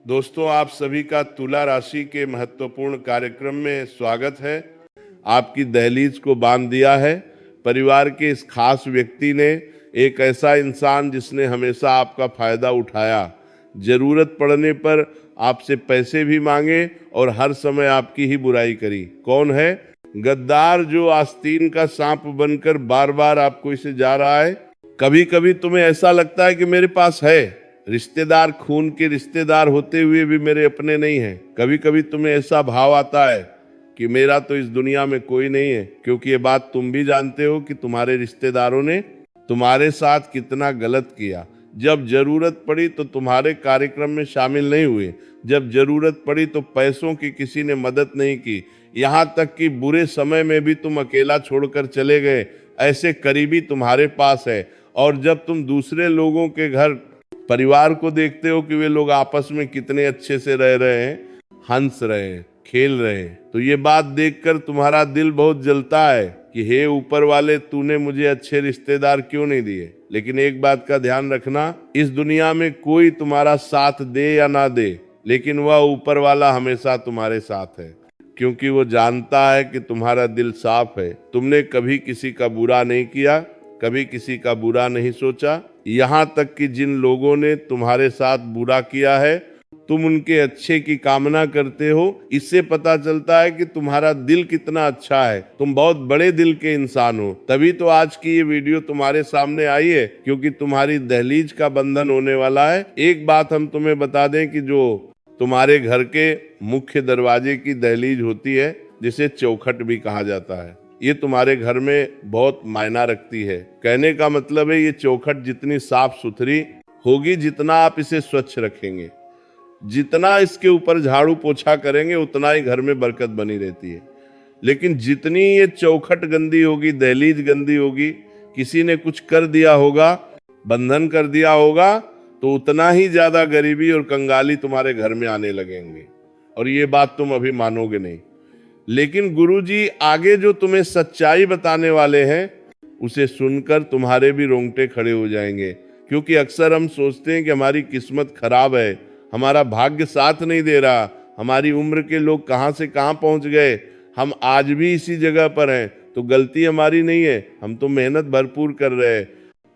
दोस्तों, आप सभी का तुला राशि के महत्वपूर्ण कार्यक्रम में स्वागत है। आपकी दहलीज को बांध दिया है परिवार के इस खास व्यक्ति ने, एक ऐसा इंसान जिसने हमेशा आपका फायदा उठाया, जरूरत पड़ने पर आपसे पैसे भी मांगे और हर समय आपकी ही बुराई करी। कौन है? गद्दार, जो आस्तीन का सांप बनकर बार बार आपको इसे जा रहा है। कभी कभी तुम्हें ऐसा लगता है कि मेरे पास है रिश्तेदार, खून के रिश्तेदार होते हुए भी मेरे अपने नहीं हैं। कभी कभी तुम्हें ऐसा भाव आता है कि मेरा तो इस दुनिया में कोई नहीं है, क्योंकि ये बात तुम भी जानते हो कि तुम्हारे रिश्तेदारों ने तुम्हारे साथ कितना गलत किया। जब जरूरत पड़ी तो तुम्हारे कार्यक्रम में शामिल नहीं हुए, जब जरूरत पड़ी तो पैसों की किसी ने मदद नहीं की, यहाँ तक कि बुरे समय में भी तुम अकेला छोड़कर चले गए। ऐसे करीबी तुम्हारे पास है, और जब तुम दूसरे लोगों के घर परिवार को देखते हो कि वे लोग आपस में कितने अच्छे से रह रहे हैं, हंस रहे हैं, खेल रहे हैं, तो ये बात देखकर तुम्हारा दिल बहुत जलता है कि हे ऊपर वाले, तूने मुझे अच्छे रिश्तेदार क्यों नहीं दिए। लेकिन एक बात का ध्यान रखना, इस दुनिया में कोई तुम्हारा साथ दे या ना दे, लेकिन वह ऊपर वाला हमेशा तुम्हारे साथ है, क्योंकि वो जानता है कि तुम्हारा दिल साफ है। तुमने कभी किसी का बुरा नहीं किया, कभी किसी का बुरा नहीं सोचा। यहाँ तक कि जिन लोगों ने तुम्हारे साथ बुरा किया है, तुम उनके अच्छे की कामना करते हो। इससे पता चलता है कि तुम्हारा दिल कितना अच्छा है, तुम बहुत बड़े दिल के इंसान हो। तभी तो आज की ये वीडियो तुम्हारे सामने आई है, क्योंकि तुम्हारी दहलीज का बंधन होने वाला है। एक बात हम तुम्हें बता दें कि जो तुम्हारे घर के मुख्य दरवाजे की दहलीज होती है, जिसे चौखट भी कहा जाता है, ये तुम्हारे घर में बहुत मायना रखती है। कहने का मतलब है, ये चौखट जितनी साफ सुथरी होगी, जितना आप इसे स्वच्छ रखेंगे, जितना इसके ऊपर झाड़ू पोछा करेंगे, उतना ही घर में बरकत बनी रहती है। लेकिन जितनी ये चौखट गंदी होगी, दहलीज गंदी होगी, किसी ने कुछ कर दिया होगा, बंधन कर दिया होगा, तो उतना ही ज्यादा गरीबी और कंगाली तुम्हारे घर में आने लगेंगे। और ये बात तुम अभी मानोगे नहीं, लेकिन गुरुजी आगे जो तुम्हें सच्चाई बताने वाले हैं, उसे सुनकर तुम्हारे भी रोंगटे खड़े हो जाएंगे। क्योंकि अक्सर हम सोचते हैं कि हमारी किस्मत खराब है, हमारा भाग्य साथ नहीं दे रहा, हमारी उम्र के लोग कहां से कहां पहुंच गए, हम आज भी इसी जगह पर हैं। तो गलती हमारी नहीं है, हम तो मेहनत भरपूर कर रहे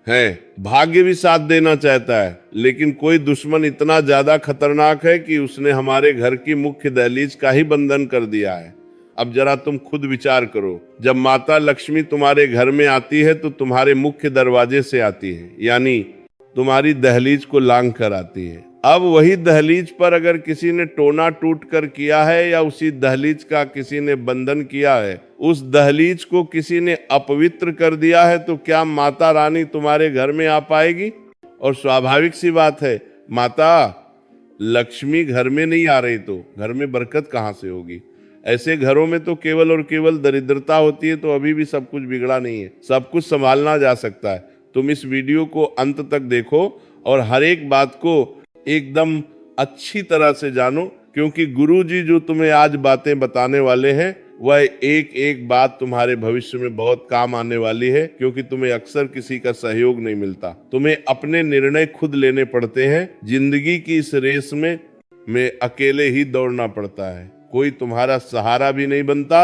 हैं। भाग्य भी साथ देना चाहता है, लेकिन कोई दुश्मन इतना ज्यादा खतरनाक है कि उसने हमारे घर की मुख्य दहलीज का ही बंधन कर दिया है। अब जरा तुम खुद विचार करो, जब माता लक्ष्मी तुम्हारे घर में आती है तो तुम्हारे मुख्य दरवाजे से आती है, यानी तुम्हारी दहलीज को लांघ कर आती है। अब वही दहलीज पर अगर किसी ने टोना टूट कर किया है, या उसी दहलीज का किसी ने बंधन किया है, उस दहलीज को किसी ने अपवित्र कर दिया है, तो क्या माता रानी तुम्हारे घर में आ पाएगी? और स्वाभाविक सी बात है, माता लक्ष्मी घर में नहीं आ रही तो घर में बरकत कहां से होगी? ऐसे घरों में तो केवल और केवल दरिद्रता होती है। तो अभी भी सब कुछ बिगड़ा नहीं है, सब कुछ संभालना जा सकता है। तुम इस वीडियो को अंत तक देखो और हर एक बात को एकदम अच्छी तरह से जानो, क्योंकि गुरुजी जो तुम्हें आज बातें बताने वाले हैं, वह एक एक बात तुम्हारे भविष्य में बहुत काम आने वाली है। क्योंकि तुम्हें अक्सर किसी का सहयोग नहीं मिलता, तुम्हें अपने निर्णय खुद लेने पड़ते हैं। जिंदगी की इस रेस में अकेले ही दौड़ना पड़ता है, कोई तुम्हारा सहारा भी नहीं बनता।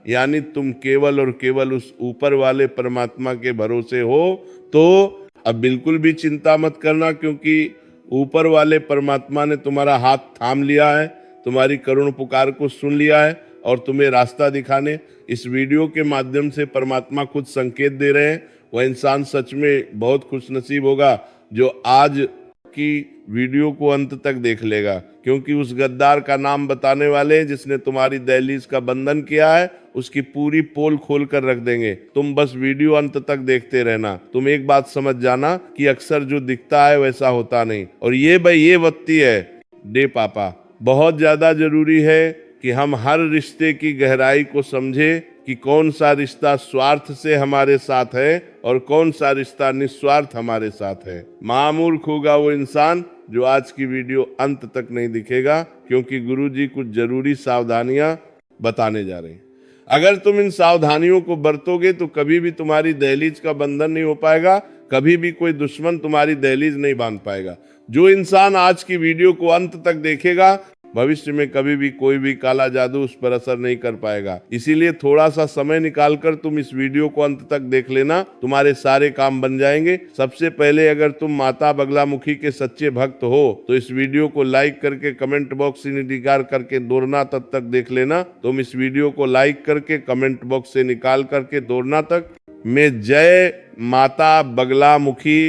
यानी तुम केवल और केवल उस ऊपर वाले परमात्मा के भरोसे हो। तो अब बिल्कुल भी चिंता मत करना, क्योंकि ऊपर वाले परमात्मा ने तुम्हारा हाथ थाम लिया है, तुम्हारी करुण पुकार को सुन लिया है, और तुम्हें रास्ता दिखाने इस वीडियो के माध्यम से परमात्मा खुद संकेत दे रहे हैं। वह इंसान सच में बहुत खुशनसीब होगा जो आज की वीडियो को अंत तक देख लेगा, क्योंकि उस गद्दार का नाम बताने वाले हैं जिसने तुम्हारी दहलीज का बंधन किया है, उसकी पूरी पोल खोल कर रख देंगे। तुम बस वीडियो अंत तक देखते रहना। तुम एक बात समझ जाना कि अक्सर जो दिखता है वैसा होता नहीं। और ये भाई ये वक्ती है डे पापा, बहुत ज्यादा जरूरी है कि हम हर रिश्ते की गहराई को समझे कि कौन सा रिश्ता स्वार्थ से हमारे साथ है और कौन सा रिश्ता निस्वार्थ हमारे साथ है। महामूर्ख होगा वो इंसान जो आज की वीडियो अंत तक नहीं दिखेगा, क्योंकि गुरुजी कुछ जरूरी सावधानियां बताने जा रहे हैं। अगर तुम इन सावधानियों को बरतोगे तो कभी भी तुम्हारी दहलीज का बंधन नहीं हो पाएगा, कभी भी कोई दुश्मन तुम्हारी दहलीज नहीं बांध पाएगा। जो इंसान आज की वीडियो को अंत तक देखेगा, भविष्य में कभी भी कोई भी काला जादू उस पर असर नहीं कर पाएगा। इसीलिए थोड़ा सा समय निकालकर तुम इस वीडियो को अंत तक देख लेना, तुम्हारे सारे काम बन जाएंगे। सबसे पहले अगर तुम माता बगलामुखी के सच्चे भक्त हो तो इस वीडियो को लाइक करके कमेंट बॉक्स से निकाल करके दौड़ना तब तक देख लेना। तुम इस वीडियो को लाइक करके कमेंट बॉक्स से निकाल करके दौड़ना तक में जय माता बगलामुखी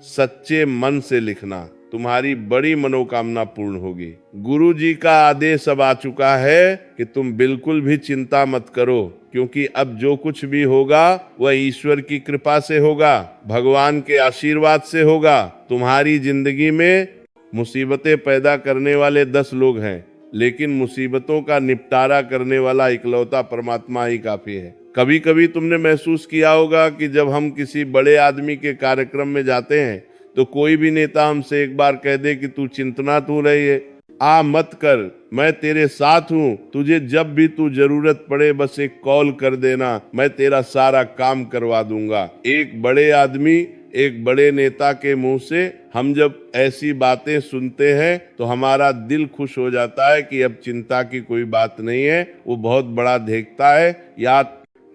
सच्चे मन से लिखना, तुम्हारी बड़ी मनोकामना पूर्ण होगी। गुरु जी का आदेश अब आ चुका है कि तुम बिल्कुल भी चिंता मत करो, क्योंकि अब जो कुछ भी होगा वह ईश्वर की कृपा से होगा, भगवान के आशीर्वाद से होगा। तुम्हारी जिंदगी में मुसीबतें पैदा करने वाले 10 लोग हैं, लेकिन मुसीबतों का निपटारा करने वाला इकलौता परमात्मा ही काफी है। कभी कभी तुमने महसूस किया होगा कि जब हम किसी बड़े आदमी के कार्यक्रम में जाते हैं तो कोई भी नेता हमसे एक बार कह दे कि तू चिंतना तू रही है, आ मत कर, मैं तेरे साथ हूं, तुझे जब भी तू जरूरत पड़े बस एक कॉल कर देना, मैं तेरा सारा काम करवा दूंगा। एक बड़े आदमी, एक बड़े नेता के मुंह से हम जब ऐसी बातें सुनते हैं तो हमारा दिल खुश हो जाता है कि अब चिंता की कोई बात नहीं है। वो बहुत बड़ा देखता है या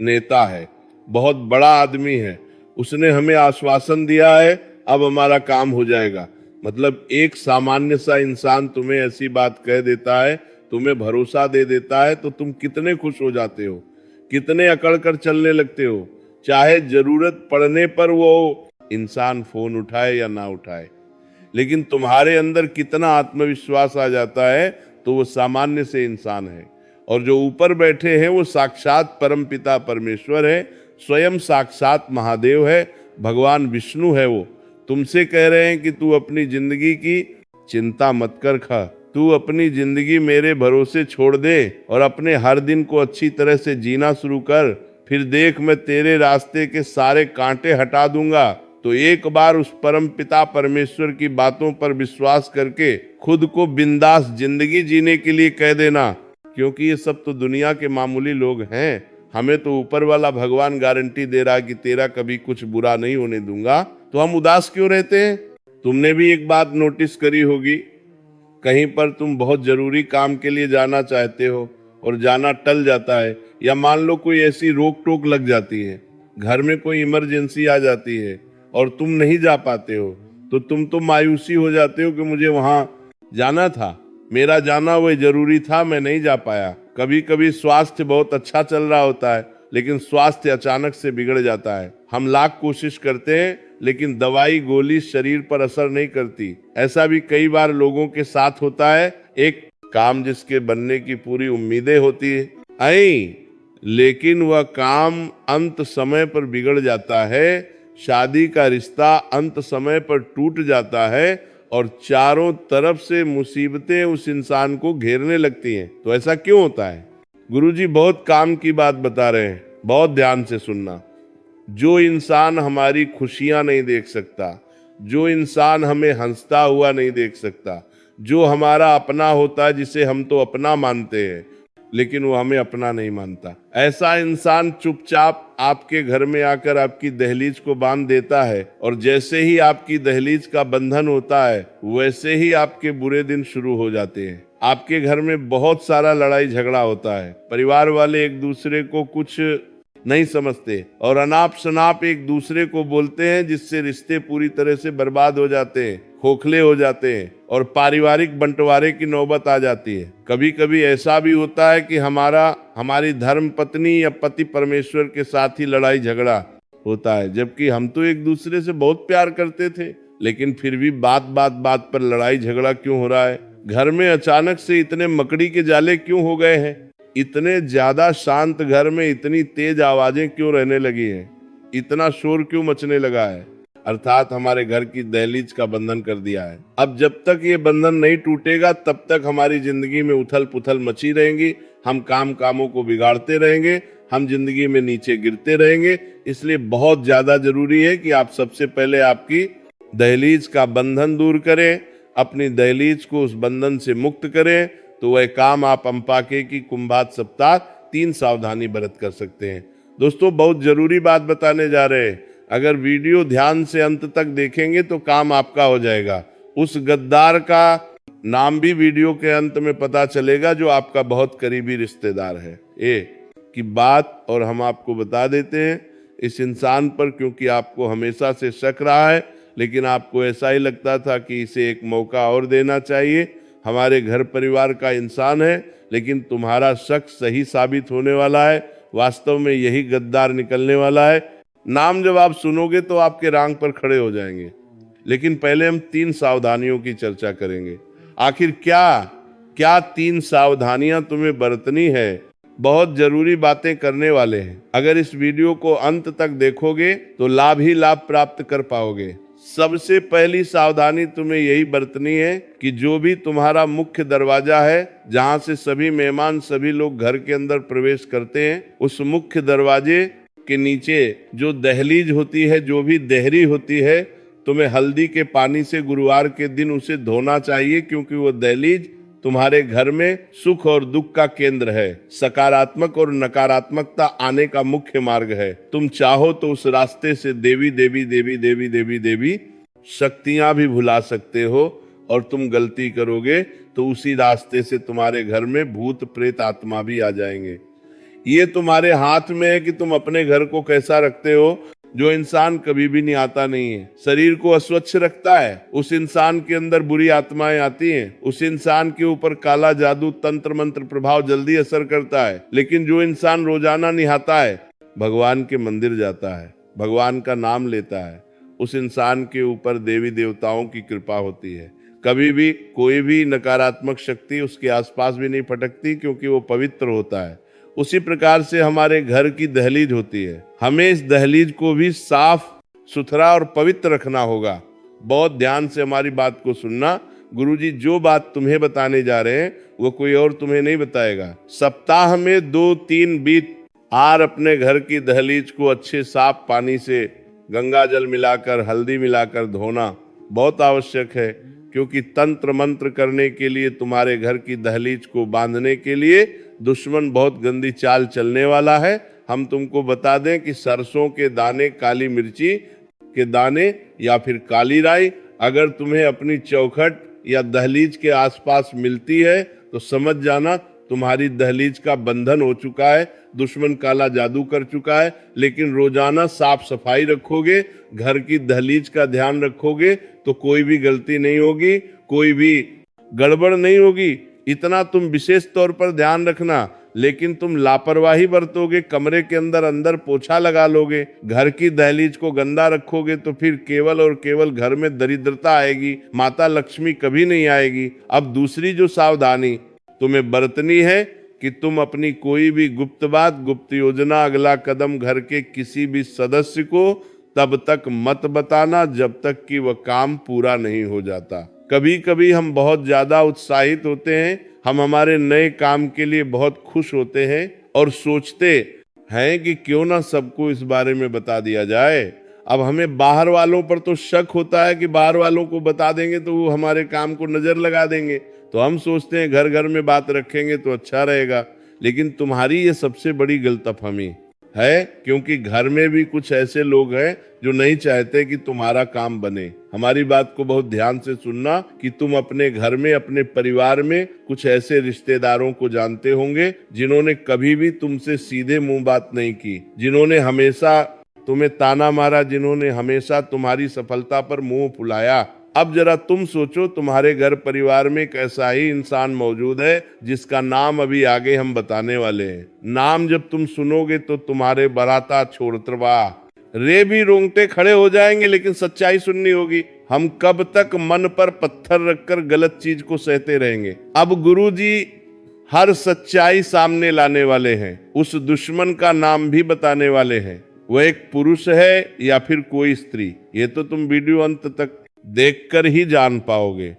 नेता है, बहुत बड़ा आदमी है, उसने हमें आश्वासन दिया है, अब हमारा काम हो जाएगा। मतलब एक सामान्य सा इंसान तुम्हें ऐसी बात कह देता है, तुम्हें भरोसा दे देता है, तो तुम कितने खुश हो जाते हो, कितने अकड़ कर चलने लगते हो, चाहे जरूरत पड़ने पर वो इंसान फोन उठाए या ना उठाए। लेकिन तुम्हारे अंदर कितना आत्मविश्वास आ जाता है, तो वो सामान्य से इंसान है। और जो ऊपर बैठे हैं वो साक्षात परमपिता परमेश्वर है, स्वयं साक्षात महादेव है, भगवान विष्णु है। वो तुमसे कह रहे हैं कि तू अपनी जिंदगी की चिंता मत कर, खा तू अपनी जिंदगी मेरे भरोसे छोड़ दे और अपने हर दिन को अच्छी तरह से जीना शुरू कर, फिर देख मैं तेरे रास्ते के सारे कांटे हटा दूंगा। तो एक बार उस परम पिता परमेश्वर की बातों पर विश्वास करके खुद को बिंदास जिंदगी जीने के लिए कह देना, क्योंकि ये सब तो दुनिया के मामूली लोग हैं। हमें तो ऊपर वाला भगवान गारंटी दे रहा है कि तेरा कभी कुछ बुरा नहीं होने दूंगा, तो हम उदास क्यों रहते हैं। तुमने भी एक बात नोटिस करी होगी, कहीं पर तुम बहुत जरूरी काम के लिए जाना चाहते हो और जाना टल जाता है, या मान लो कोई ऐसी रोक टोक लग जाती है, घर में कोई इमरजेंसी आ जाती है और तुम नहीं जा पाते हो, तो तुम तो मायूसी हो जाते हो कि मुझे वहां जाना था, मेरा जाना वह जरूरी था, मैं नहीं जा पाया। कभी कभी स्वास्थ्य बहुत अच्छा चल रहा होता है, लेकिन स्वास्थ्य अचानक से बिगड़ जाता है। हम लाख कोशिश करते हैं, लेकिन दवाई गोली शरीर पर असर नहीं करती। ऐसा भी कई बार लोगों के साथ होता है। एक काम जिसके बनने की पूरी उम्मीदें होती है, लेकिन वह काम अंत समय पर बिगड़ जाता है, शादी का रिश्ता अंत समय पर टूट जाता है और चारों तरफ से मुसीबतें उस इंसान को घेरने लगती हैं। तो ऐसा क्यों होता है? गुरुजी बहुत काम की बात बता रहे हैं, बहुत ध्यान से सुनना। जो इंसान हमारी खुशियां नहीं देख सकता, जो इंसान हमें हंसता हुआ नहीं देख सकता, जो हमारा अपना होता है, जिसे हम तो अपना मानते हैं लेकिन वो हमें अपना नहीं मानता, ऐसा इंसान चुपचाप आपके घर में आकर आपकी दहलीज को बांध देता है। और जैसे ही आपकी दहलीज का बंधन होता है, वैसे ही आपके बुरे दिन शुरू हो जाते हैं। आपके घर में बहुत सारा लड़ाई झगड़ा होता है, परिवार वाले एक दूसरे को कुछ नहीं समझते और अनाप शनाप एक दूसरे को बोलते हैं, जिससे रिश्ते पूरी तरह से बर्बाद हो जाते हैं, खोखले हो जाते हैं और पारिवारिक बंटवारे की नौबत आ जाती है। कभी कभी ऐसा भी होता है कि हमारी धर्म पत्नी या पति परमेश्वर के साथ ही लड़ाई झगड़ा होता है, जबकि हम तो एक दूसरे से बहुत प्यार करते थे, लेकिन फिर भी बात पर लड़ाई झगड़ा क्यों हो रहा है? घर में अचानक से इतने मकड़ी के जाले क्यों हो गए हैं? इतने ज्यादा शांत घर में इतनी तेज आवाजें क्यों रहने लगी हैं? इतना शोर क्यों मचने लगा है? अर्थात हमारे घर की दहलीज का बंधन कर दिया है। अब जब तक ये बंधन नहीं टूटेगा, तब तक हमारी जिंदगी में उथल पुथल मची रहेंगी, हम कामों को बिगाड़ते रहेंगे, हम जिंदगी में नीचे गिरते रहेंगे। इसलिए बहुत ज्यादा जरूरी है कि आप सबसे पहले आपकी दहलीज का बंधन दूर करें, अपनी दहलीज को उस बंधन से मुक्त करें, तो वह काम आप अंपाके की कुंभात सप्ताह 3 सावधानी बरत कर सकते हैं। दोस्तों, बहुत जरूरी बात बताने जा रहे हैं। अगर वीडियो ध्यान से अंत तक देखेंगे तो काम आपका हो जाएगा। उस गद्दार का नाम भी वीडियो के अंत में पता चलेगा जो आपका बहुत करीबी रिश्तेदार है। ये की बात और हम आपको बता देते हैं इस इंसान पर, क्योंकि आपको हमेशा से शक रहा है, लेकिन आपको ऐसा ही लगता था कि इसे एक मौका और देना चाहिए। हमारे घर परिवार का इंसान है, लेकिन तुम्हारा शक सही साबित होने वाला है। वास्तव में यही गद्दार निकलने वाला है। नाम जब आप सुनोगे तो आपके रांग पर खड़े हो जाएंगे। लेकिन पहले हम 3 सावधानियों की चर्चा करेंगे। आखिर क्या क्या 3 सावधानियां तुम्हें बरतनी है। बहुत जरूरी बातें करने वाले हैं। अगर इस वीडियो को अंत तक देखोगे तो लाभ ही लाभ प्राप्त कर पाओगे। सबसे पहली सावधानी तुम्हें यही बरतनी है कि जो भी तुम्हारा मुख्य दरवाजा है, जहां से सभी मेहमान, सभी लोग घर के अंदर प्रवेश करते हैं, उस मुख्य दरवाजे के नीचे जो दहलीज होती है, जो भी देहरी होती है, तुम्हें हल्दी के पानी से गुरुवार के दिन उसे धोना चाहिए, क्योंकि वो दहलीज तुम्हारे घर में सुख और दुख का केंद्र है। सकारात्मक और नकारात्मकता आने का मुख्य मार्ग है। तुम चाहो तो उस रास्ते से देवी देवी देवी देवी देवी देवी शक्तियां भी भुला सकते हो, और तुम गलती करोगे तो उसी रास्ते से तुम्हारे घर में भूत प्रेत आत्मा भी आ जाएंगे। ये तुम्हारे हाथ में है कि तुम अपने घर को कैसा रखते हो। जो इंसान कभी भी नहीं आता नहीं है, शरीर को अस्वच्छ रखता है, उस इंसान के अंदर बुरी आत्माएं आती हैं। उस इंसान के ऊपर काला जादू, तंत्र मंत्र प्रभाव जल्दी असर करता है। लेकिन जो इंसान रोजाना नहाता है, भगवान के मंदिर जाता है, भगवान का नाम लेता है, उस इंसान के ऊपर देवी देवताओं की कृपा होती है। कभी भी कोई भी नकारात्मक शक्ति उसके आसपास भी नहीं फटकती, क्योंकि वो पवित्र होता है। उसी प्रकार से हमारे घर की दहलीज होती है। हमें इस दहलीज को भी साफ सुथरा और पवित्र रखना होगा। बहुत ध्यान से हमारी बात को सुनना। गुरुजी जो बात तुम्हें बताने जा रहे हैं वो कोई और तुम्हें नहीं बताएगा। सप्ताह में 2-3 बार अपने घर की दहलीज को अच्छे साफ पानी से गंगा जल मिलाकर, हल्दी मिलाकर धोना बहुत आवश्यक है, क्योंकि तंत्र मंत्र करने के लिए, तुम्हारे घर की दहलीज को बांधने के लिए दुश्मन बहुत गंदी चाल चलने वाला है। हम तुमको बता दें कि सरसों के दाने, काली मिर्ची के दाने या फिर काली राई अगर तुम्हें अपनी चौखट या दहलीज के आसपास मिलती है तो समझ जाना तुम्हारी दहलीज का बंधन हो चुका है, दुश्मन काला जादू कर चुका है। लेकिन रोजाना साफ सफाई रखोगे, घर की दहलीज का ध्यान रखोगे तो कोई भी गलती नहीं होगी, कोई भी गड़बड़ नहीं होगी। इतना तुम विशेष तौर पर ध्यान रखना। लेकिन तुम लापरवाही बरतोगे, कमरे के अंदर अंदर पोछा लगा लोगे, घर की दहलीज को गंदा रखोगे, तो फिर केवल और केवल घर में दरिद्रता आएगी, माता लक्ष्मी कभी नहीं आएगी। अब दूसरी जो सावधानी तुम्हें बरतनी है कि तुम अपनी कोई भी गुप्त बात, गुप्त योजना, अगला कदम घर के किसी भी सदस्य को तब तक मत बताना जब तक कि वह काम पूरा नहीं हो जाता। कभी कभी हम बहुत ज्यादा उत्साहित होते हैं, हम हमारे नए काम के लिए बहुत खुश होते हैं और सोचते हैं कि क्यों ना सबको इस बारे में बता दिया जाए। अब हमें बाहर वालों पर तो शक होता है कि बाहर वालों को बता देंगे तो वो हमारे काम को नजर लगा देंगे, तो हम सोचते हैं घर घर में बात रखेंगे तो अच्छा रहेगा। लेकिन तुम्हारी ये सबसे बड़ी गलतफहमी है, क्योंकि घर में भी कुछ ऐसे लोग हैं जो नहीं चाहते कि तुम्हारा काम बने। हमारी बात को बहुत ध्यान से सुनना कि तुम अपने घर में, अपने परिवार में कुछ ऐसे रिश्तेदारों को जानते होंगे जिन्होंने कभी भी तुमसे सीधे मुंह बात नहीं की, जिन्होंने हमेशा तुम्हें ताना मारा, जिन्होंने हमेशा तुम्हारी सफलता पर मुंह फुलाया। अब जरा तुम सोचो, तुम्हारे घर परिवार में एक ऐसा ही इंसान मौजूद है जिसका नाम अभी आगे हम बताने वाले हैं। नाम जब तुम सुनोगे तो तुम्हारे बराता छोड़तरवा रे भी रोंगटे खड़े हो जाएंगे, लेकिन सच्चाई सुननी होगी। हम कब तक मन पर पत्थर रखकर गलत चीज को सहते रहेंगे। अब गुरुजी हर सच्चाई सामने लाने वाले हैं, उस दुश्मन का नाम भी बताने वाले हैं। वह एक पुरुष है या फिर कोई स्त्री, ये तो तुम वीडियो अंत तक देखकर ही जान पाओगे।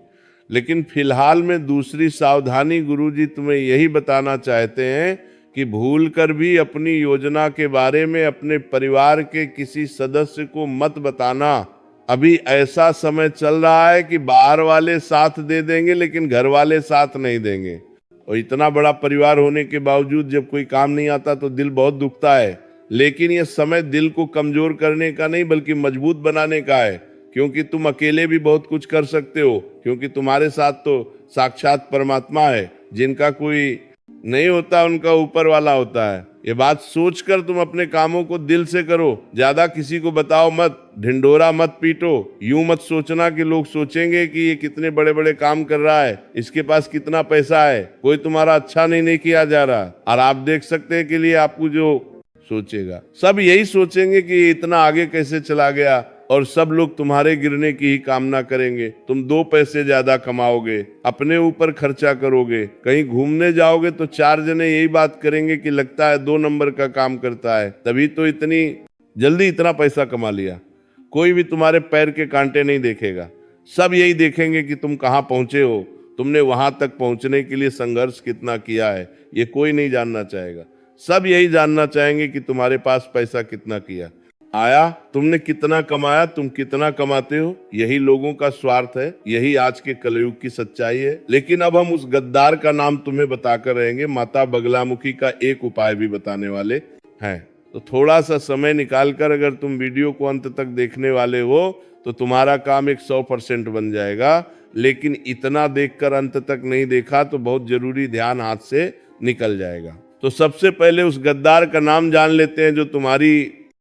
लेकिन फिलहाल में दूसरी सावधानी गुरुजी तुम्हें यही बताना चाहते हैं कि भूलकर भी अपनी योजना के बारे में अपने परिवार के किसी सदस्य को मत बताना। अभी ऐसा समय चल रहा है कि बाहर वाले साथ दे देंगे लेकिन घर वाले साथ नहीं देंगे। और इतना बड़ा परिवार होने के बावजूद जब कोई काम नहीं आता तो दिल बहुत दुखता है। लेकिन यह समय दिल को कमजोर करने का नहीं बल्कि मजबूत बनाने का है, क्योंकि तुम अकेले भी बहुत कुछ कर सकते हो, क्योंकि तुम्हारे साथ तो साक्षात परमात्मा है। जिनका कोई नहीं होता उनका ऊपर वाला होता है। ये बात सोचकर तुम अपने कामों को दिल से करो, ज्यादा किसी को बताओ मत, ढिंढोरा मत पीटो। यूं मत सोचना कि लोग सोचेंगे कि ये कितने बड़े बड़े काम कर रहा है, इसके पास कितना पैसा है। कोई तुम्हारा अच्छा नहीं किया जा रहा, और आप देख सकते हैं कि लिए आपको जो सोचेगा, सब यही सोचेंगे कि इतना आगे कैसे चला गया, और सब लोग तुम्हारे गिरने की ही कामना करेंगे। तुम 2 पैसे ज्यादा कमाओगे, अपने ऊपर खर्चा करोगे, कहीं घूमने जाओगे तो 4 जने यही बात करेंगे कि लगता है 2 नंबर का काम करता है, तभी तो इतनी जल्दी इतना पैसा कमा लिया। कोई भी तुम्हारे पैर के कांटे नहीं देखेगा, सब यही देखेंगे कि तुम कहाँ पहुंचे हो, तुमने वहां तक पहुंचने के लिए संघर्ष कितना किया है। ये कोई नहीं जानना चाहेगा, सब यही जानना चाहेंगे कि तुम्हारे पास पैसा कितना किया आया, तुमने कितना कमाया, तुम कितना कमाते हो। यही लोगों का स्वार्थ है, यही आज के कलयुग की सच्चाई है। लेकिन अब हम उस गद्दार का नाम तुम्हें बताकर रहेंगे, माता बगलामुखी का एक उपाय भी बताने वाले हैं। तो थोड़ा सा समय निकालकर अगर तुम वीडियो को अंत तक देखने वाले हो तो तुम्हारा काम 100% बन जाएगा। लेकिन इतना देखकर अंत तक नहीं देखा तो बहुत जरूरी ध्यान हाथ से निकल जाएगा। तो सबसे पहले उस गद्दार का नाम जान लेते हैं जो तुम्हारी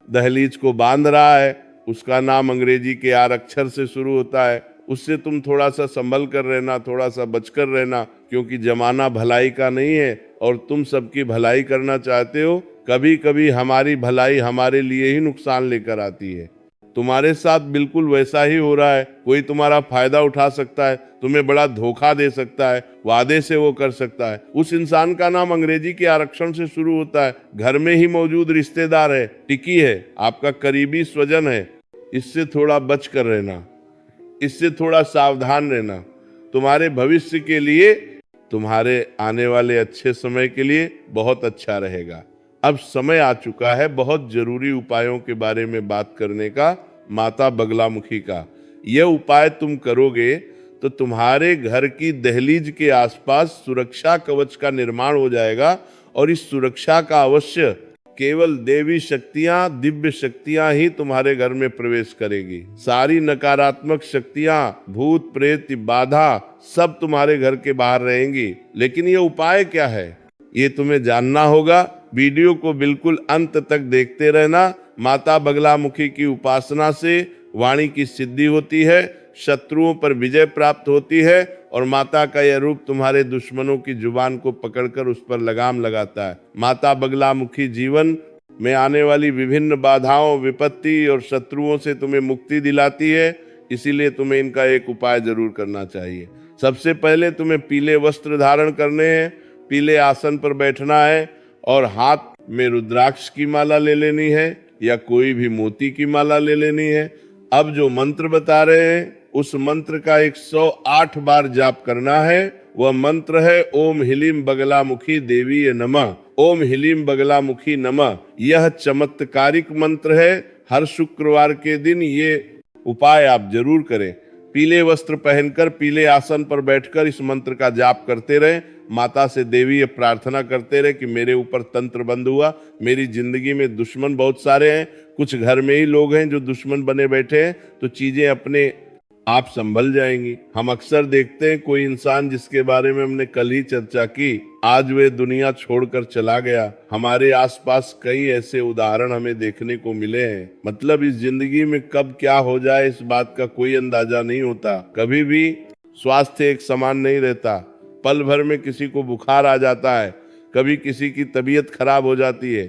दहलीज को बांध रहा है। उसका नाम अंग्रेजी के आर अक्षर से शुरू होता है। उससे तुम थोड़ा सा संभल कर रहना, थोड़ा सा बचकर रहना, क्योंकि जमाना भलाई का नहीं है और तुम सबकी भलाई करना चाहते हो। कभी कभी हमारी भलाई हमारे लिए ही नुकसान लेकर आती है। तुम्हारे साथ बिल्कुल वैसा ही हो रहा है। कोई तुम्हारा फायदा उठा सकता है, तुम्हें बड़ा धोखा दे सकता है, वादे से वो कर सकता है। उस इंसान का नाम अंग्रेजी के आरक्षण से शुरू होता है। घर में ही मौजूद रिश्तेदार है, टिकी है, आपका करीबी स्वजन है। इससे थोड़ा बच कर रहना, इससे थोड़ा सावधान रहना। तुम्हारे भविष्य के लिए, तुम्हारे आने वाले अच्छे समय के लिए बहुत अच्छा रहेगा। अब समय आ चुका है बहुत जरूरी उपायों के बारे में बात करने का, माता बगलामुखी का। यह उपाय तुम करोगे तो तुम्हारे घर की दहलीज के आसपास सुरक्षा कवच का निर्माण हो जाएगा, और इस सुरक्षा का अवश्य केवल देवी शक्तियां, दिव्य शक्तियां ही तुम्हारे घर में प्रवेश करेगी। सारी नकारात्मक शक्तियां, भूत प्रेत, बाधा सब तुम्हारे घर के बाहर रहेंगी। लेकिन ये उपाय क्या है ये तुम्हें जानना होगा। वीडियो को बिल्कुल अंत तक देखते रहना। माता बगलामुखी की उपासना से वाणी की सिद्धि होती है, शत्रुओं पर विजय प्राप्त होती है, और माता का यह रूप तुम्हारे दुश्मनों की जुबान को पकड़कर उस पर लगाम लगाता है। माता बगलामुखी जीवन में आने वाली विभिन्न बाधाओं, विपत्ति और शत्रुओं से तुम्हें मुक्ति दिलाती है। इसीलिए तुम्हें इनका एक उपाय जरूर करना चाहिए। सबसे पहले तुम्हें पीले वस्त्र धारण करने हैं, पीले आसन पर बैठना है, और हाथ में रुद्राक्ष की माला ले लेनी है या कोई भी मोती की माला ले लेनी है। अब जो मंत्र बता रहे हैं उस मंत्र का 108 बार जाप करना है। वह मंत्र है ओम ह्लीं बगलामुखी देवी नमः। ओम ह्लीं बगलामुखी नमः। यह चमत्कारिक मंत्र है। हर शुक्रवार के दिन ये उपाय आप जरूर करें। पीले वस्त्र पहनकर पीले आसन पर बैठकर इस मंत्र का जाप करते रहें। माता से देवी ये प्रार्थना करते रहे कि मेरे ऊपर तंत्र बंद हुआ, मेरी जिंदगी में दुश्मन बहुत सारे हैं, कुछ घर में ही लोग हैं जो दुश्मन बने बैठे हैं, तो चीजें अपने आप संभल जाएंगी। हम अक्सर देखते हैं कोई इंसान जिसके बारे में हमने कल ही चर्चा की, आज वे दुनिया छोड़कर चला गया। हमारे आसपास कई ऐसे उदाहरण हमें देखने को मिले हैं। मतलब इस जिंदगी में कब क्या हो जाए इस बात का कोई अंदाजा नहीं होता। कभी भी स्वास्थ्य एक समान नहीं रहता। पल भर में किसी को बुखार आ जाता है, कभी किसी की तबीयत खराब हो जाती है,